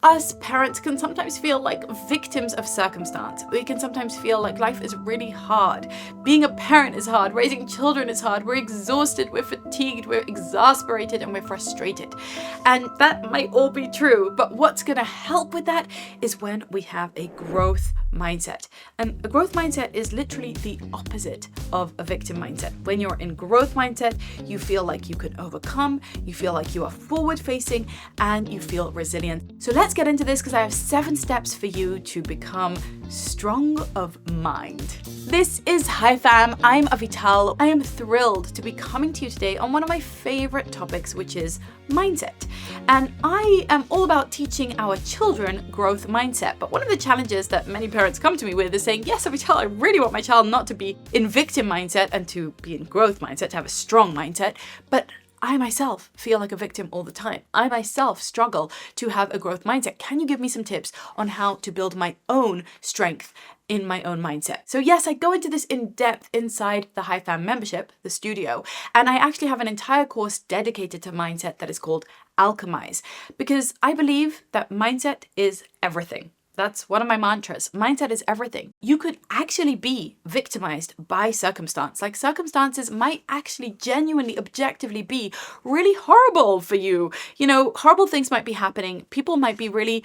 Us parents can sometimes feel like victims of circumstance. We can sometimes feel like life is really hard. Being a parent is hard. Raising children is hard. We're exhausted, we're fatigued, we're exasperated, and we're frustrated. And that might all be true, but what's going to help with that is when we have a growth mindset. And a growth mindset is literally the opposite of a victim mindset. When you're in growth mindset, you feel like you can overcome, you feel like you are forward facing, and you feel resilient. So let's get into this because I have 7 steps for you to become strong of mind. This is Hi Fam, I'm Avital. I am thrilled to be coming to you today on one of my favorite topics, which is mindset. And I am all about teaching our children growth mindset. But one of the challenges that many parents come to me with is saying, yes, Avital, I really want my child not to be in victim mindset and to be in growth mindset, to have a strong mindset, but I myself feel like a victim all the time. I myself struggle to have a growth mindset. Can you give me some tips on how to build my own strength in my own mindset? So yes, I go into this in depth inside the Hi Fam membership, the studio, and I actually have an entire course dedicated to mindset that is called Alchemize, because I believe that mindset is everything. That's one of my mantras. Mindset is everything. You could actually be victimized by circumstance. Like circumstances might actually genuinely, objectively be really horrible for you. Horrible things might be happening. People might be really,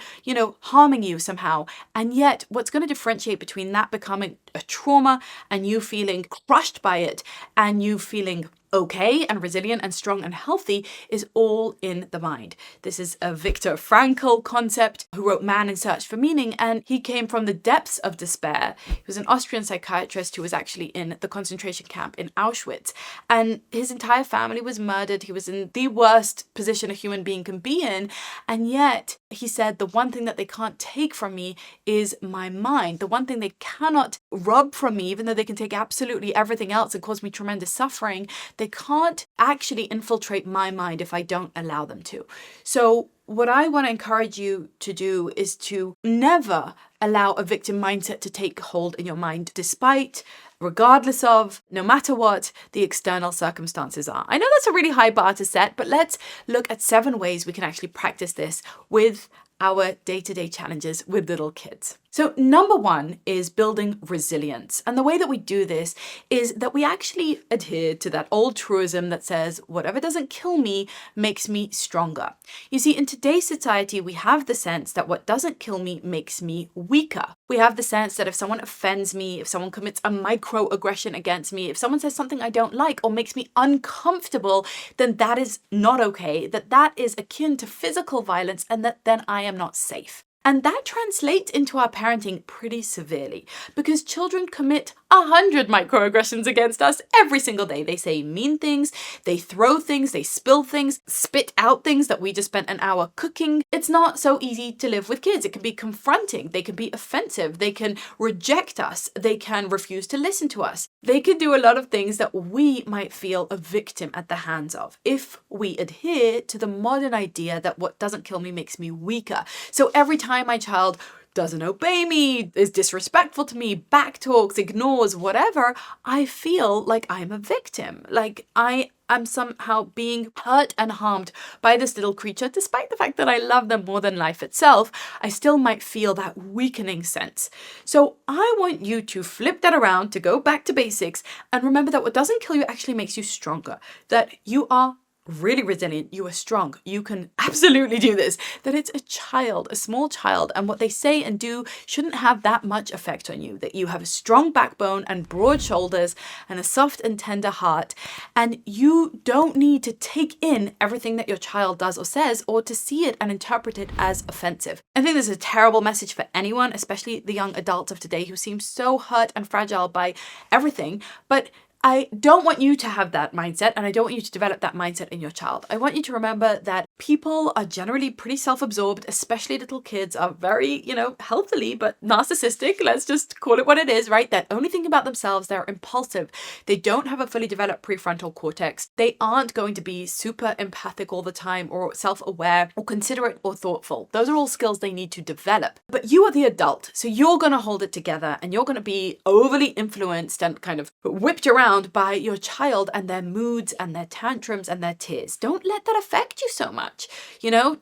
harming you somehow. And yet what's going to differentiate between that becoming a trauma and you feeling crushed by it and you feeling okay and resilient and strong and healthy is all in the mind. This is a Viktor Frankl concept who wrote Man in Search for Meaning, and he came from the depths of despair. He was an Austrian psychiatrist who was actually in the concentration camp in Auschwitz, and his entire family was murdered. He was in the worst position a human being can be in, and yet he said, the one thing that they can't take from me is my mind. The one thing they cannot rob from me, even though they can take absolutely everything else and cause me tremendous suffering, they can't actually infiltrate my mind if I don't allow them to. So what I want to encourage you to do is to never allow a victim mindset to take hold in your mind, despite, regardless of, no matter what the external circumstances are. I know that's a really high bar to set, but let's look at 7 ways we can actually practice this with our day-to-day challenges with little kids. So number 1 is building resilience. And the way that we do this is that we actually adhere to that old truism that says, whatever doesn't kill me makes me stronger. You see, in today's society, we have the sense that what doesn't kill me makes me weaker. We have the sense that if someone offends me, if someone commits a microaggression against me, if someone says something I don't like or makes me uncomfortable, then that is not okay, that is akin to physical violence, and that then I am not safe. And that translates into our parenting pretty severely because children commit 100 microaggressions against us every single day. They say mean things, they throw things, they spill things, spit out things that we just spent an hour cooking. It's not so easy to live with kids. It can be confronting. They can be offensive. They can reject us. They can refuse to listen to us. They can do a lot of things that we might feel a victim at the hands of if we adhere to the modern idea that what doesn't kill me makes me weaker. So every time my child doesn't obey me, is disrespectful to me, backtalks, ignores, whatever, I feel like I'm a victim. Like I am somehow being hurt and harmed by this little creature, despite the fact that I love them more than life itself. I still might feel that weakening sense. So I want you to flip that around, to go back to basics and remember that what doesn't kill you actually makes you stronger, that you are really resilient, you are strong, you can absolutely do this, that it's a child, a small child, and what they say and do shouldn't have that much effect on you, that you have a strong backbone and broad shoulders and a soft and tender heart, and you don't need to take in everything that your child does or says or to see it and interpret it as offensive. I think this is a terrible message for anyone, especially the young adults of today who seem so hurt and fragile by everything, but I don't want you to have that mindset, and I don't want you to develop that mindset in your child. I want you to remember that people are generally pretty self-absorbed, especially little kids are very, healthily, but narcissistic. Let's just call it what it is, right? They're only thinking about themselves. They're impulsive. They don't have a fully developed prefrontal cortex. They aren't going to be super empathic all the time or self-aware or considerate or thoughtful. Those are all skills they need to develop. But you are the adult, so you're going to hold it together and you're going to be overly influenced and kind of whipped around by your child and their moods and their tantrums and their tears. Don't let that affect you so much. much.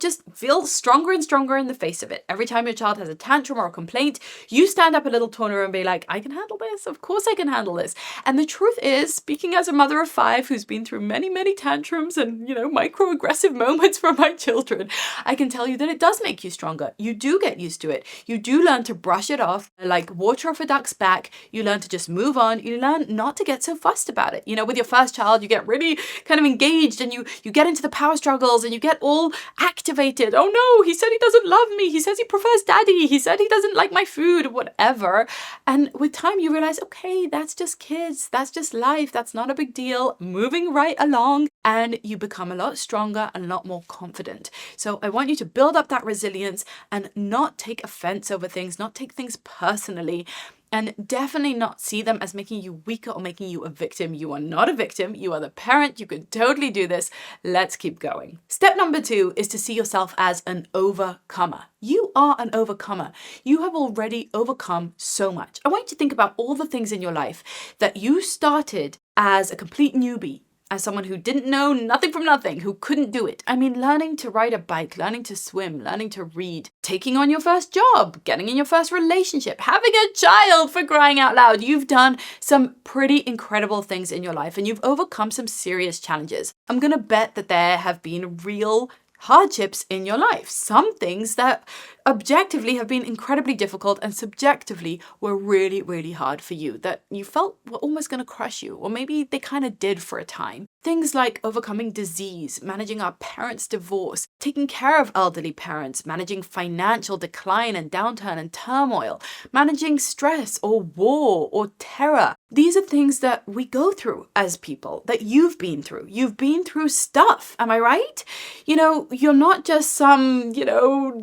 Just feel stronger and stronger in the face of it. Every time your child has a tantrum or a complaint, you stand up a little taller and be like, I can handle this. Of course I can handle this. And the truth is, speaking as a mother of 5 who's been through many, many tantrums and, microaggressive moments from my children, I can tell you that it does make you stronger. You do get used to it. You do learn to brush it off like water off a duck's back. You learn to just move on. You learn not to get so fussed about it. With your first child, you get really kind of engaged and you get into the power struggles and you get all activated. Oh no, he said he doesn't love me. He says he prefers daddy. He said he doesn't like my food, whatever. And with time you realize, okay, that's just kids. That's just life. That's not a big deal. Moving right along, and you become a lot stronger and a lot more confident. So I want you to build up that resilience and not take offense over things, not take things personally, and definitely not see them as making you weaker or making you a victim. You are not a victim. You are the parent. You can totally do this. Let's keep going. Step number 2 is to see yourself as an overcomer. You are an overcomer. You have already overcome so much. I want you to think about all the things in your life that you started as a complete newbie, as someone who didn't know nothing from nothing, who couldn't do it. I mean, learning to ride a bike, learning to swim, learning to read, taking on your first job, getting in your first relationship, having a child, for crying out loud. You've done some pretty incredible things in your life and you've overcome some serious challenges. I'm going to bet that there have been real hardships in your life, some things that objectively have been incredibly difficult and subjectively were really, really hard for you, that you felt were almost going to crush you, or maybe they kind of did for a time. Things like overcoming disease, managing our parents' divorce, taking care of elderly parents, managing financial decline and downturn and turmoil, managing stress or war or terror. These are things that we go through as people, that you've been through. You've been through stuff, am I right? You're not just some,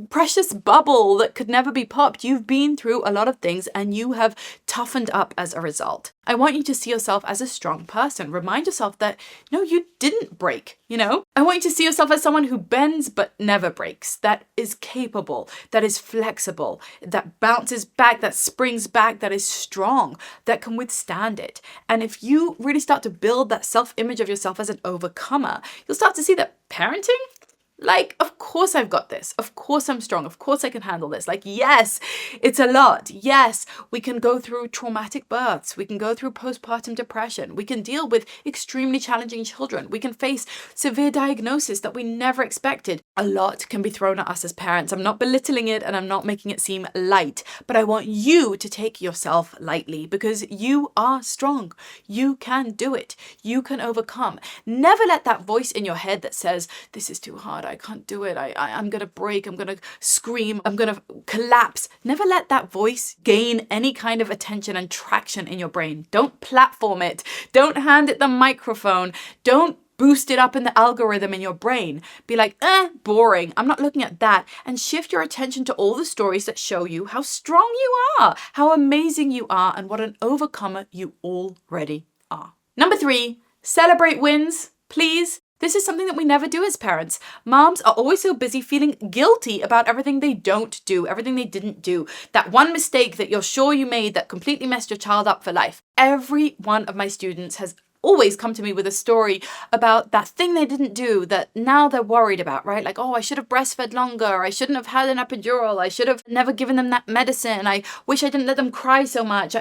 precious bubble that could never be popped. You've been through a lot of things and you have toughened up as a result. I want you to see yourself as a strong person. Remind yourself that, no, you didn't break, I want you to see yourself as someone who bends but never breaks, that is capable, that is flexible, that bounces back, that springs back, that is strong, that can withstand it. And if you really start to build that self-image of yourself as an overcomer, you'll start to see that parenting, of course I've got this. Of course I'm strong. Of course I can handle this. Yes, it's a lot. Yes, we can go through traumatic births. We can go through postpartum depression. We can deal with extremely challenging children. We can face severe diagnosis that we never expected. A lot can be thrown at us as parents. I'm not belittling it and I'm not making it seem light, but I want you to take yourself lightly because you are strong. You can do it. You can overcome. Never let that voice in your head that says, this is too hard. I can't do it. I'm going to break. I'm going to scream. I'm going to collapse. Never let that voice gain any kind of attention and traction in your brain. Don't platform it. Don't hand it the microphone. Don't boost it up in the algorithm in your brain. Be like, boring. I'm not looking at that. And shift your attention to all the stories that show you how strong you are, how amazing you are, and what an overcomer you already are. Number 3, celebrate wins, please. This is something that we never do as parents. Moms are always so busy feeling guilty about everything they don't do, everything they didn't do. That one mistake that you're sure you made that completely messed your child up for life. Every one of my students has always come to me with a story about that thing they didn't do that now they're worried about, right? Like, oh, I should have breastfed longer. I shouldn't have had an epidural. I should have never given them that medicine. I wish I didn't let them cry so much.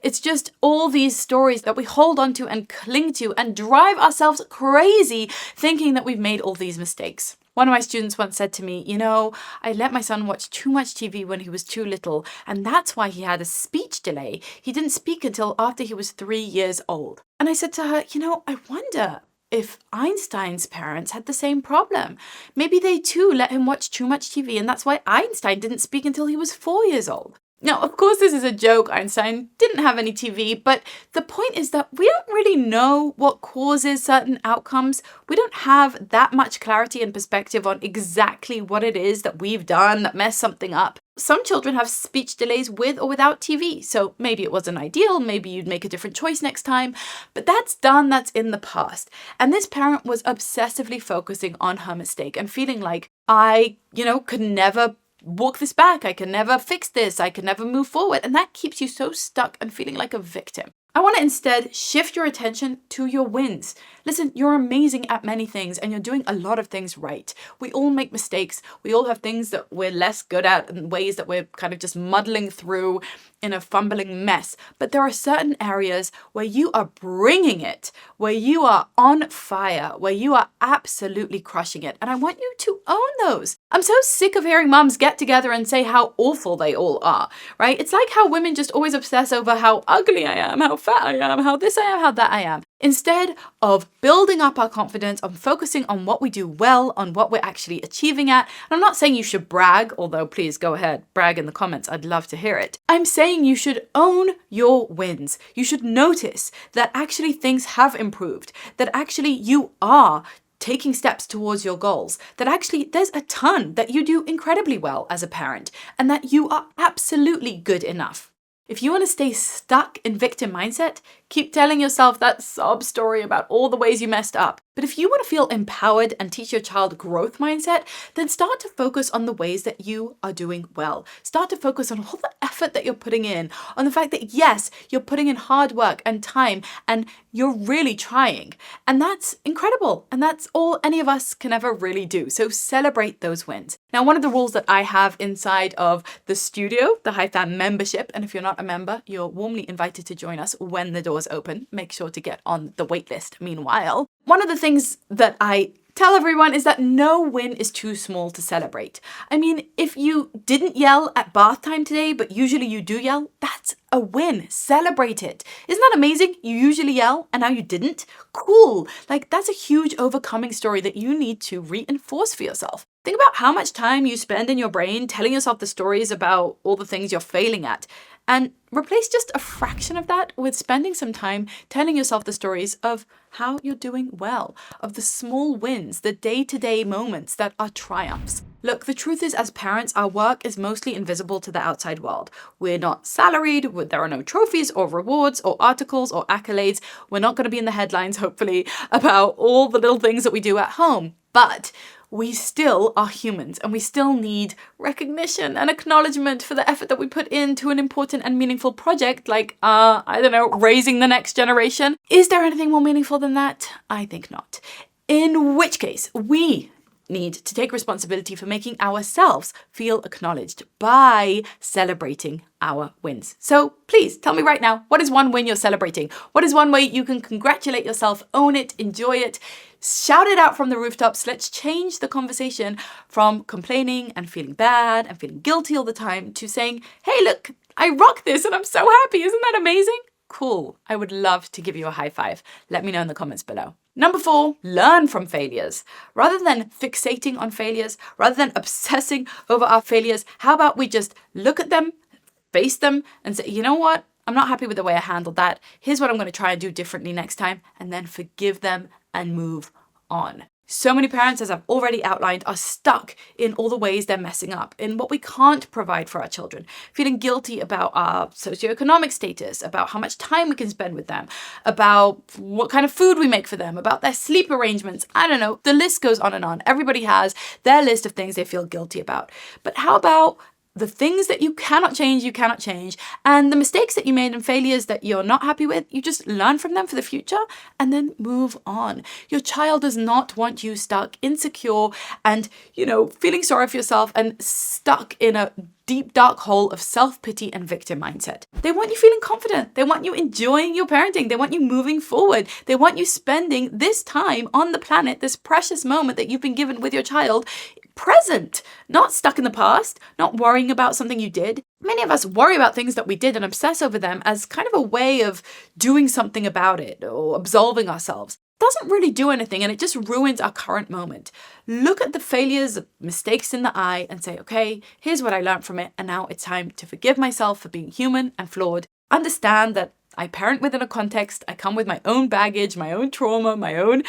It's just all these stories that we hold on to and cling to and drive ourselves crazy thinking that we've made all these mistakes. One of my students once said to me, I let my son watch too much TV when he was too little, and that's why he had a speech delay. He didn't speak until after he was 3 years old. And I said to her, I wonder if Einstein's parents had the same problem. Maybe they too let him watch too much TV, and that's why Einstein didn't speak until he was 4 years old. Now, of course, this is a joke. Einstein didn't have any TV, but the point is that we don't really know what causes certain outcomes. We don't have that much clarity and perspective on exactly what it is that we've done that messed something up. Some children have speech delays with or without TV, so maybe it wasn't ideal, maybe you'd make a different choice next time, but that's done, that's in the past. And this parent was obsessively focusing on her mistake and feeling like, I could never walk this back. I can never fix this. I can never move forward. And that keeps you so stuck and feeling like a victim. I want to instead shift your attention to your wins. Listen, you're amazing at many things and you're doing a lot of things right. We all make mistakes. We all have things that we're less good at and ways that we're kind of just muddling through in a fumbling mess. But there are certain areas where you are bringing it, where you are on fire, where you are absolutely crushing it. And I want you to own those. I'm so sick of hearing mums get together and say how awful they all are, right? It's like how women just always obsess over how ugly I am, how fat I am, how this I am, how that I am. Instead of building up our confidence, on focusing on what we do well, on what we're actually achieving at. And I'm not saying you should brag, although please go ahead, brag in the comments. I'd love to hear it. I'm saying you should own your wins. You should notice that actually things have improved, that actually you are taking steps towards your goals, that actually there's a ton that you do incredibly well as a parent, and that you are absolutely good enough. If you want to stay stuck in victim mindset, keep telling yourself that sob story about all the ways you messed up. But if you want to feel empowered and teach your child growth mindset, then start to focus on the ways that you are doing well. Start to focus on all the effort that you're putting in, on the fact that yes, you're putting in hard work and time and you're really trying. And that's incredible. And that's all any of us can ever really do. So celebrate those wins. Now, one of the rules that I have inside of the studio, the High Fam membership, and if you're not a member, you're warmly invited to join us when the doors open. Make sure to get on the wait list meanwhile. One of the things that I tell everyone is that no win is too small to celebrate. I mean, if you didn't yell at bath time today, but usually you do yell, that's a win. Celebrate it. Isn't that amazing? You usually yell and now you didn't? Cool. Like, that's a huge overcoming story that you need to reinforce for yourself. Think about how much time you spend in your brain telling yourself the stories about all the things you're failing at. And replace just a fraction of that with spending some time telling yourself the stories of how you're doing well, of the small wins, the day-to-day moments that are triumphs. Look, the truth is, as parents, our work is mostly invisible to the outside world. We're not salaried, there are no trophies or rewards or articles or accolades. We're not going to be in the headlines, hopefully, about all the little things that we do at home. But we still are humans and we still need recognition and acknowledgement for the effort that we put into an important and meaningful project like, raising the next generation. Is there anything more meaningful than that? I think not. In which case, we need to take responsibility for making ourselves feel acknowledged by celebrating our wins. So please tell me right now, what is one win you're celebrating? What is one way you can congratulate yourself, own it, enjoy it, shout it out from the rooftops? Let's change the conversation from complaining and feeling bad and feeling guilty all the time to saying, hey, look, I rock this and I'm so happy. Isn't that amazing? Cool. I would love to give you a high five. Let me know in the comments below. Number 4, learn from failures. Rather than fixating on failures, rather than obsessing over our failures, how about we just look at them, face them, and say, you know what? I'm not happy with the way I handled that. Here's what I'm going to try and do differently next time, and then forgive them and move on. So many parents, as I've already outlined, are stuck in all the ways they're messing up, in what we can't provide for our children, feeling guilty about our socioeconomic status, about how much time we can spend with them, about what kind of food we make for them, about their sleep arrangements. I don't know, the list goes on and on. Everybody has their list of things they feel guilty about. But how about the things that you cannot change, and the mistakes that you made and failures that you're not happy with, you just learn from them for the future and then move on. Your child does not want you stuck, insecure, and, feeling sorry for yourself and stuck in a deep, dark hole of self-pity and victim mindset. They want you feeling confident. They want you enjoying your parenting. They want you moving forward. They want you spending this time on the planet, this precious moment that you've been given with your child, present, not stuck in the past, not worrying about something you did. Many of us worry about things that we did and obsess over them as kind of a way of doing something about it or absolving ourselves. It doesn't really do anything and it just ruins our current moment. Look at the failures, mistakes in the eye and say, okay, here's what I learned from it, and now it's time to forgive myself for being human and flawed. Understand that I parent within a context. I come with my own baggage, my own trauma, my own,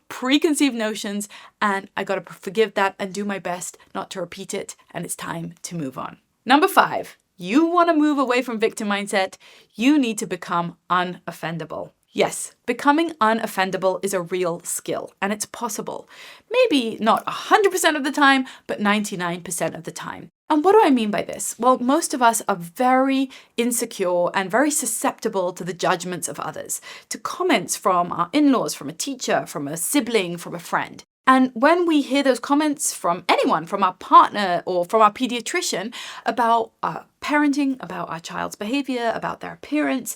preconceived notions, and I got to forgive that and do my best not to repeat it, and it's time to move on. Number 5, you want to move away from victim mindset. You need to become unoffendable. Yes, becoming unoffendable is a real skill, and it's possible. Maybe not 100% of the time, but 99% of the time. And what do I mean by this? Well, most of us are very insecure and very susceptible to the judgments of others, to comments from our in-laws, from a teacher, from a sibling, from a friend. And when we hear those comments from anyone, from our partner or from our pediatrician about our parenting, about our child's behavior, about their appearance,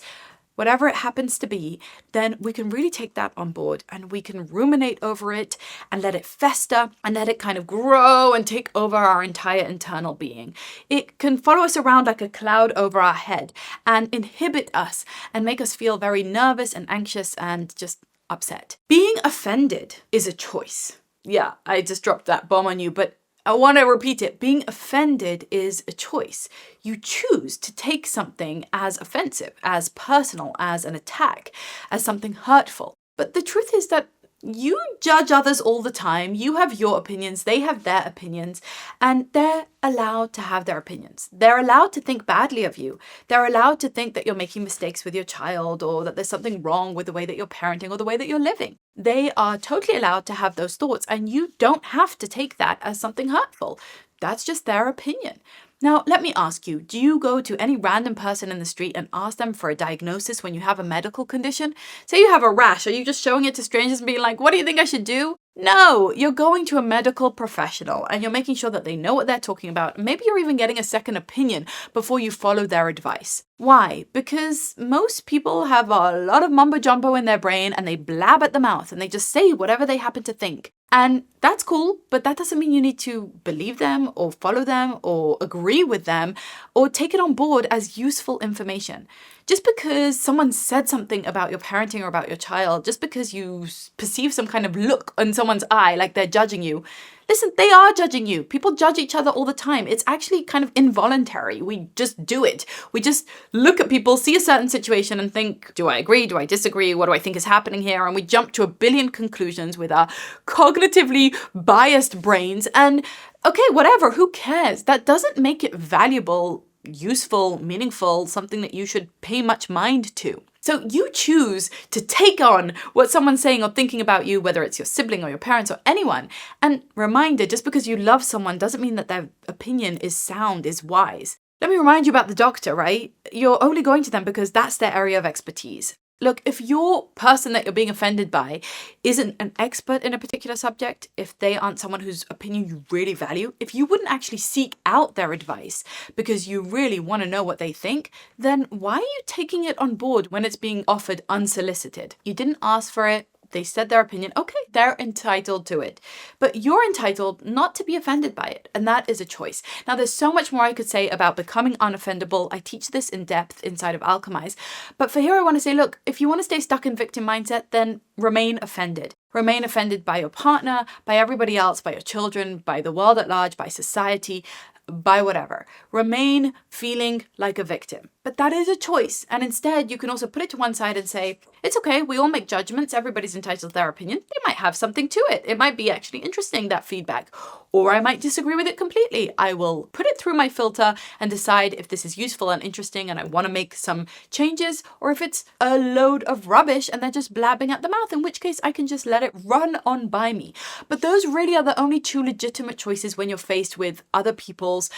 whatever it happens to be, then we can really take that on board and we can ruminate over it and let it fester and let it kind of grow and take over our entire internal being. It can follow us around like a cloud over our head and inhibit us and make us feel very nervous and anxious and just upset. Being offended is a choice. Yeah, I just dropped that bomb on you, but I want to repeat it. Being offended is a choice. You choose to take something as offensive, as personal, as an attack, as something hurtful. But the truth is that you judge others all the time. You have your opinions, they have their opinions, and they're allowed to have their opinions. They're allowed to think badly of you. They're allowed to think that you're making mistakes with your child or that there's something wrong with the way that you're parenting or the way that you're living. They are totally allowed to have those thoughts, and you don't have to take that as something hurtful. That's just their opinion. Now, let me ask you, do you go to any random person in the street and ask them for a diagnosis when you have a medical condition? Say you have a rash, are you just showing it to strangers and being like, what do you think I should do? No, you're going to a medical professional and you're making sure that they know what they're talking about. Maybe you're even getting a second opinion before you follow their advice. Why? Because most people have a lot of mumbo jumbo in their brain and they blab at the mouth and they just say whatever they happen to think. And that's cool, but that doesn't mean you need to believe them or follow them or agree with them or take it on board as useful information. Just because someone said something about your parenting or about your child, just because you perceive some kind of look in someone's eye like they're judging you, listen, they are judging you. People judge each other all the time. It's actually kind of involuntary. We just do it. We just look at people, see a certain situation and think, do I agree? Do I disagree? What do I think is happening here? And we jump to a billion conclusions with our cognitively biased brains. And okay, whatever, who cares? That doesn't make it valuable, useful, meaningful, something that you should pay much mind to. So you choose to take on what someone's saying or thinking about you, whether it's your sibling or your parents or anyone. And reminder, just because you love someone doesn't mean that their opinion is sound, is wise. Let me remind you about the doctor, right? You're only going to them because that's their area of expertise. Look, if your person that you're being offended by isn't an expert in a particular subject, if they aren't someone whose opinion you really value, if you wouldn't actually seek out their advice because you really want to know what they think, then why are you taking it on board when it's being offered unsolicited? You didn't ask for it. They said their opinion. Okay, they're entitled to it. But you're entitled not to be offended by it. And that is a choice. Now, there's so much more I could say about becoming unoffendable. I teach this in depth inside of Alchemize. But for here, I want to say, look, if you want to stay stuck in victim mindset, then remain offended. Remain offended by your partner, by everybody else, by your children, by the world at large, by society, by whatever. Remain feeling like a victim. But that is a choice. And instead, you can also put it to one side and say, it's okay, we all make judgments. Everybody's entitled to their opinion. They might have something to it. It might be actually interesting, that feedback. Or I might disagree with it completely. I will put it through my filter and decide if this is useful and interesting and I want to make some changes, or if it's a load of rubbish and they're just blabbing at the mouth, in which case I can just let it run on by me. But those really are the only two legitimate choices when you're faced with other people's,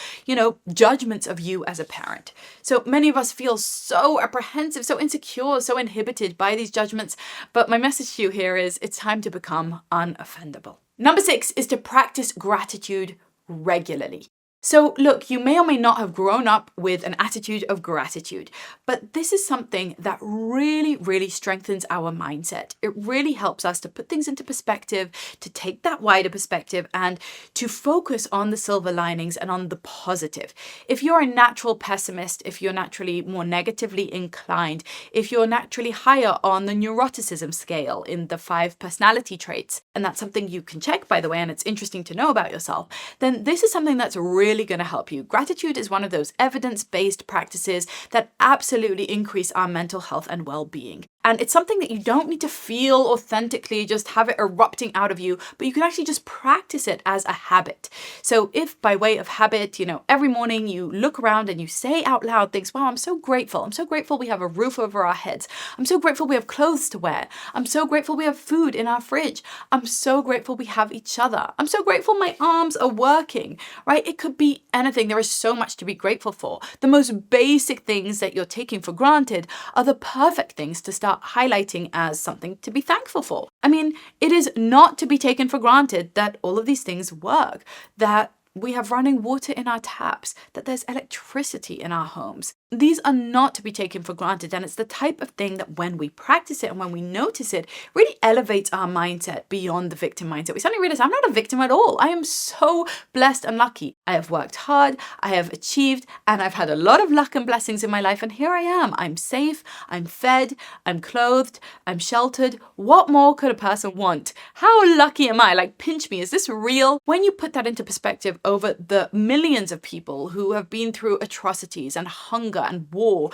judgments of you as a parent. So many of us feel so apprehensive, so insecure, so inhibited by these judgments. But my message to you here is it's time to become unoffendable. Number 6 is to practice gratitude regularly. So look, you may or may not have grown up with an attitude of gratitude, but this is something that really, really strengthens our mindset. It really helps us to put things into perspective, to take that wider perspective and to focus on the silver linings and on the positive. If you're a natural pessimist, if you're naturally more negatively inclined, if you're naturally higher on the neuroticism scale in the 5 personality traits, and that's something you can check, by the way, and it's interesting to know about yourself, then this is something that's really going to help you. Gratitude is one of those evidence-based practices that absolutely increase our mental health and well-being. And it's something that you don't need to feel authentically, just have it erupting out of you, but you can actually just practice it as a habit. So if by way of habit, every morning you look around and you say out loud things, wow, I'm so grateful. I'm so grateful we have a roof over our heads. I'm so grateful we have clothes to wear. I'm so grateful we have food in our fridge. I'm so grateful we have each other. I'm so grateful my arms are working, right? It could be anything. There is so much to be grateful for. The most basic things that you're taking for granted are the perfect things to start highlighting as something to be thankful for. I mean, it is not to be taken for granted that all of these things work, that we have running water in our taps, that there's electricity in our homes. These are not to be taken for granted, and it's the type of thing that when we practice it and when we notice it, really elevates our mindset beyond the victim mindset. We suddenly realize I'm not a victim at all. I am so blessed and lucky. I have worked hard, I have achieved, and I've had a lot of luck and blessings in my life, and here I am. I'm safe, I'm fed, I'm clothed, I'm sheltered. What more could a person want? How lucky am I? Like, pinch me. Is this real? When you put that into perspective over the millions of people who have been through atrocities and hunger and war,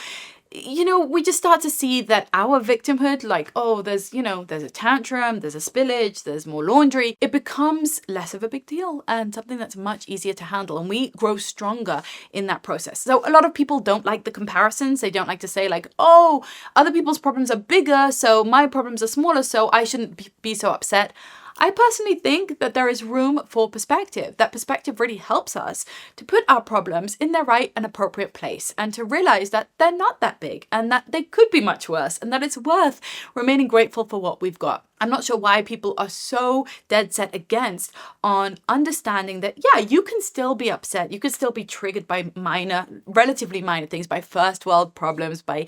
we just start to see that our victimhood, like, oh, there's a tantrum, there's a spillage, there's more laundry, it becomes less of a big deal and something that's much easier to handle. And we grow stronger in that process. So a lot of people don't like the comparisons. They don't like to say like, oh, other people's problems are bigger, so my problems are smaller, so I shouldn't be so upset. I personally think that there is room for perspective. That perspective really helps us to put our problems in their right and appropriate place and to realize that they're not that big and that they could be much worse and that it's worth remaining grateful for what we've got. I'm not sure why people are so dead set against on understanding that, yeah, you can still be upset. You can still be triggered by relatively minor things, by first world problems, by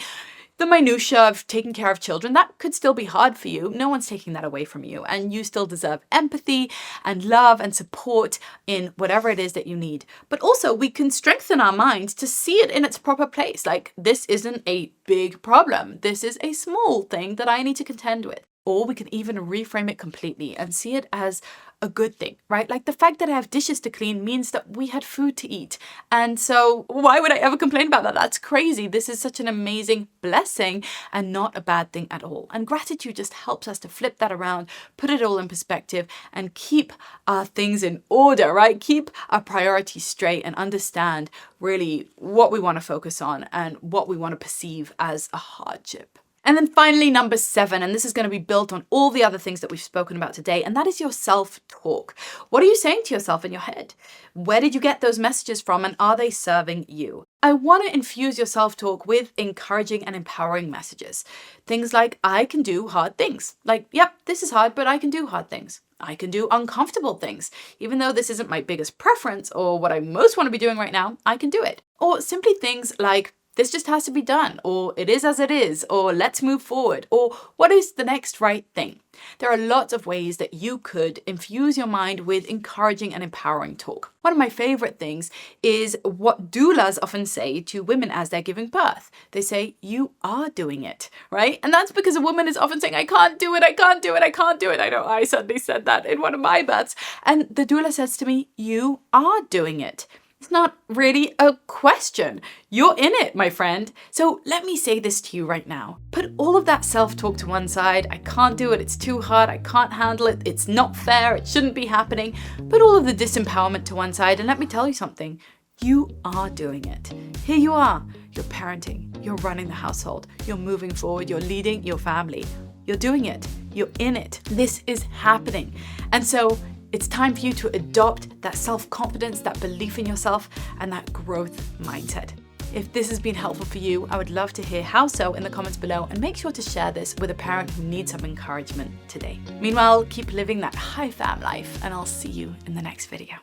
the minutiae of taking care of children. That could still be hard for you. No one's taking that away from you. And you still deserve empathy and love and support in whatever it is that you need. But also we can strengthen our minds to see it in its proper place. Like, this isn't a big problem. This is a small thing that I need to contend with. Or we can even reframe it completely and see it as a good thing, right? Like, the fact that I have dishes to clean means that we had food to eat. And so why would I ever complain about that? That's crazy. This is such an amazing blessing and not a bad thing at all. And gratitude just helps us to flip that around, put it all in perspective and keep our things in order, right? Keep our priorities straight and understand really what we want to focus on and what we want to perceive as a hardship. And then finally, number 7, and this is going to be built on all the other things that we've spoken about today, and that is your self-talk. What are you saying to yourself in your head? Where did you get those messages from, and are they serving you? I want to infuse your self-talk with encouraging and empowering messages. Things like, I can do hard things. Like, yep, this is hard, but I can do hard things. I can do uncomfortable things. Even though this isn't my biggest preference or what I most want to be doing right now, I can do it. Or simply things like, this just has to be done, or it is as it is, or let's move forward, or what is the next right thing? There are lots of ways that you could infuse your mind with encouraging and empowering talk. One of my favorite things is what doulas often say to women as they're giving birth. They say, you are doing it, right? And that's because a woman is often saying, I can't do it, I can't do it, I can't do it. I know I suddenly said that in one of my births. And the doula says to me, you are doing it. It's not really a question. You're in it, my friend. So let me say this to you right now. Put all of that self-talk to one side. I can't do it. It's too hard. I can't handle it. It's not fair. It shouldn't be happening. Put all of the disempowerment to one side. And let me tell you something. You are doing it. Here you are. You're parenting. You're running the household. You're moving forward. You're leading your family. You're doing it. You're in it. This is happening. And so it's time for you to adopt that self-confidence, that belief in yourself, and that growth mindset. If this has been helpful for you, I would love to hear how so in the comments below, and make sure to share this with a parent who needs some encouragement today. Meanwhile, keep living that high fam life, and I'll see you in the next video.